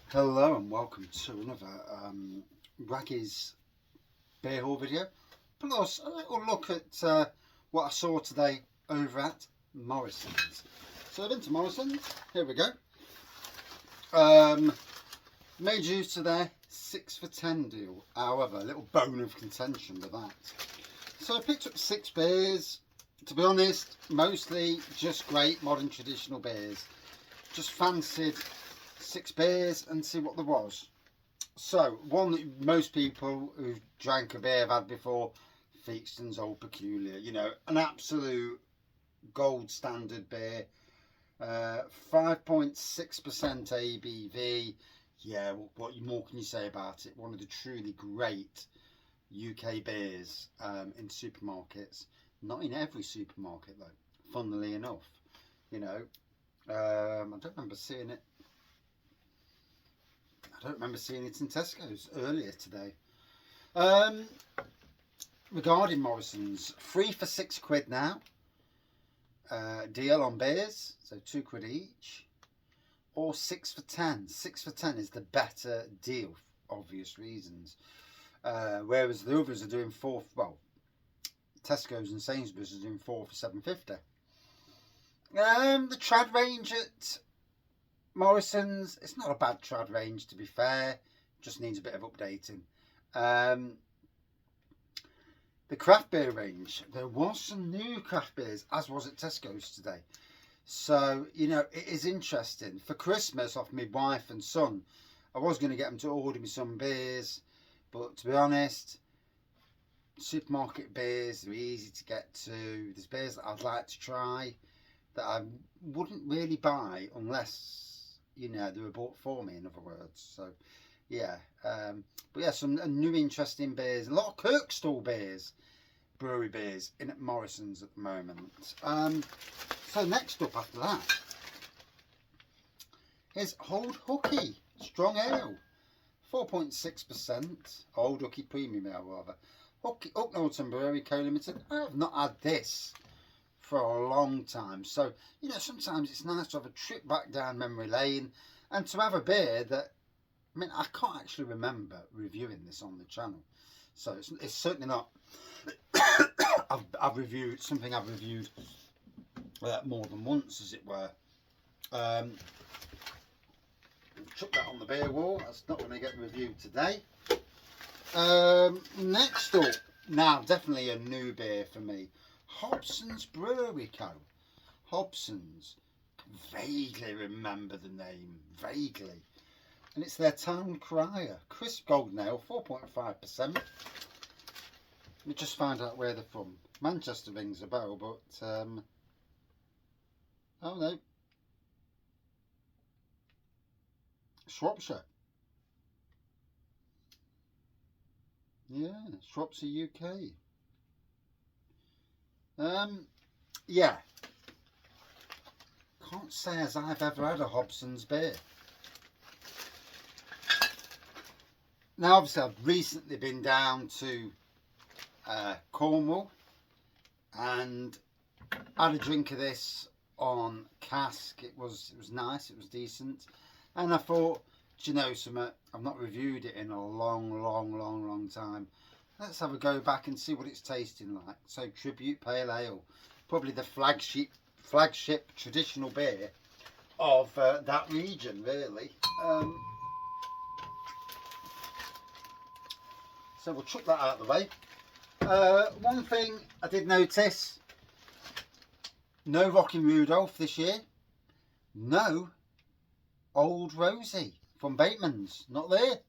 Hello and welcome to another Raggy's beer haul video, plus a little look at what I saw today over at Morrisons. So I've been to Morrisons, here we go. Made use of their 6 for 10 deal, however a little bone of contention with that. So I picked up 6 beers, to be honest mostly just great modern traditional beers. Just fancied 6 beers and see what there was. So one that most people who drank a beer have had before, Theakston's Old Peculiar, you know, an absolute gold standard beer. 5.6% ABV. Yeah, what more can you say about it? One of the truly great UK beers in supermarkets. Not in every supermarket though, funnily enough. You know, I don't remember seeing it. I don't remember seeing it in Tesco's earlier today. Regarding Morrisons, 3 for £6 now. Deal on beers, so £2 each, or 6 for 10. 6 for 10 is the better deal for obvious reasons. Whereas the others are doing Tesco's and Sainsbury's are doing 4 for £7.50. The trad range at Morrisons, it's not a bad trad range to be fair, just needs a bit of updating. The craft beer range, there was some new craft beers, as was at Tesco's today. So, you know, it is interesting. For Christmas, off my wife and son, I was going to get them to order me some beers, but to be honest, supermarket beers are easy to get to. There's beers that I'd like to try that I wouldn't really buy unless, you know, they were bought for me, in other words. So yeah, but yeah, some new interesting beers, a lot of Kirkstall beers, brewery beers in at Morrisons at the moment. So next up after that is Old Hooky Strong Ale, 4.6%, Old Hooky Premium Ale rather. Hook Norton Brewery Co Limited. I have not had this for a long time, so you know, sometimes it's nice to have a trip back down memory lane and to have a beer that, I mean, I can't actually remember reviewing this on the channel, so it's certainly not I've reviewed something I've reviewed more than once, as it were. Chuck that on the beer wall, that's not going to get reviewed today. Next up, now definitely a new beer for me, Hobson's Brewery Co. Hobson's, vaguely remember the name, vaguely. And it's their Town Crier, crisp golden ale, 4.5%. Let me just find out where they're from. Manchester rings a bell, but oh no, Shropshire. Yeah, Shropshire, UK. Yeah, can't say as I've ever had a Hobson's beer. Now obviously I've recently been down to Cornwall and had a drink of this on cask. It was nice, it was decent, and I thought, do you know something, I've not reviewed it in a long time. Let's have a go back and see what it's tasting like. So Tribute Pale Ale, probably the flagship traditional beer of that region, really. So we'll chuck that out of the way. One thing I did notice, no Rockin' Rudolph this year. No Old Rosie from Bateman's, not there.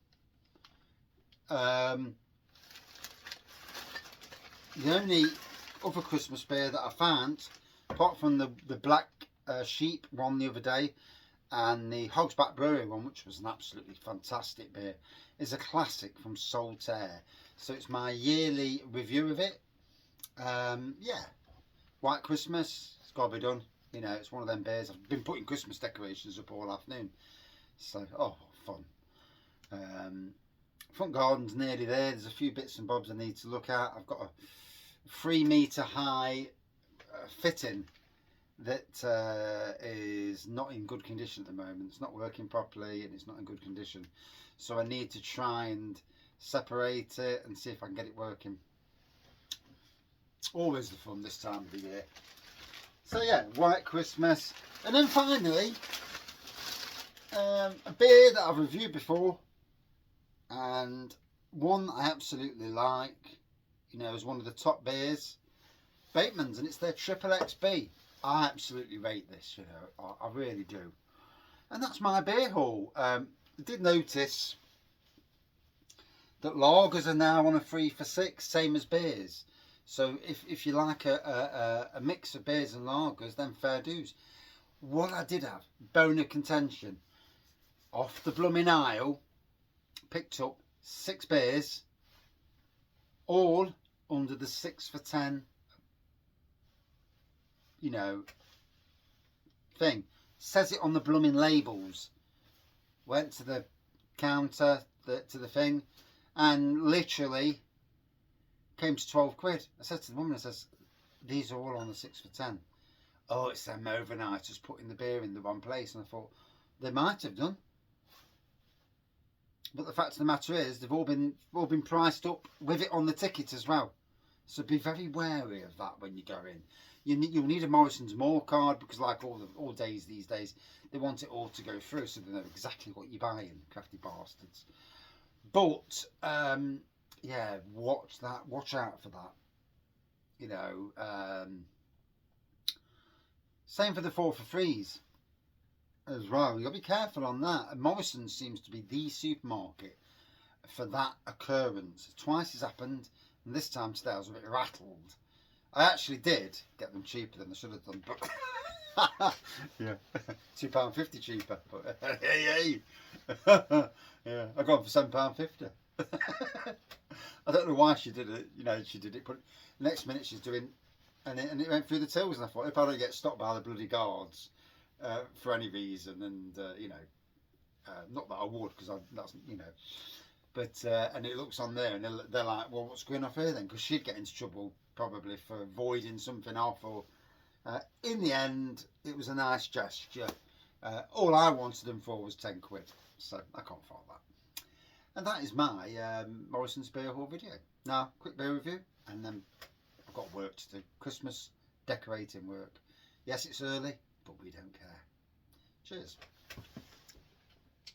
The only other Christmas beer that I found, apart from the Black Sheep one the other day and the Hogsback Brewery one, which was an absolutely fantastic beer, is a classic from Saltaire. So it's my yearly review of it. Yeah, White Christmas, it's got to be done. You know, it's one of them beers. I've been putting Christmas decorations up all afternoon. So, oh, fun. Front garden's nearly there. There's a few bits and bobs I need to look at. I've got a 3 metre high fitting that is not in good condition at the moment. It's not working properly and it's not in good condition. So I need to try and separate it and see if I can get it working. Always the fun this time of the year. So yeah, White Christmas. And then finally, a beer that I've reviewed before, and one I absolutely like, you know, as one of the top beers, Bateman's, and it's their Triple XB. I absolutely rate this, you know, I really do. And that's my beer haul. I did notice that lagers are now on a 3 for 6, same as beers. So if you like a mix of beers and lagers, then fair dues. What I did have, bone of contention, off the blooming aisle, picked up 6 beers, all under the 6 for 10, you know, thing. Says it on the blooming labels. Went to the counter, to the thing, and literally came to 12 quid. I said to the woman, I says, these are all on the 6 for 10. Oh, it's them overnighters putting the beer in the wrong place. And I thought, they might have done. But the fact of the matter is, they've all been priced up with it on the ticket as well. So be very wary of that when you go in. You'll need a Morrisons More card, because like all days these days, they want it all to go through, so they know exactly what you're buying, crafty bastards. But yeah, watch out for that. You know, same for the 4 for 3s as well. You've got to be careful on that. And Morrisons seems to be the supermarket for that occurrence. Twice has happened, and this time today I was a bit rattled. I actually did get them cheaper than I should have done, but yeah, £2.50 cheaper. But hey, yeah, I got them for £7.50. I don't know why she did it. You know, she did it, but next minute she's doing, and it went through the tills, and I thought, if I don't get stopped by the bloody guards for any reason, and you know, not that I would, because that's, you know, but and it looks on there, and they're like, well, what's going off here then? Because she'd get into trouble probably for voiding something off, or in the end, it was a nice gesture. All I wanted them for was 10 quid, so I can't fault that. And that is my Morrisons beer haul video. Now, quick beer review, and then I've got work to do. Christmas decorating work. Yes, it's early, but we don't care. Cheers.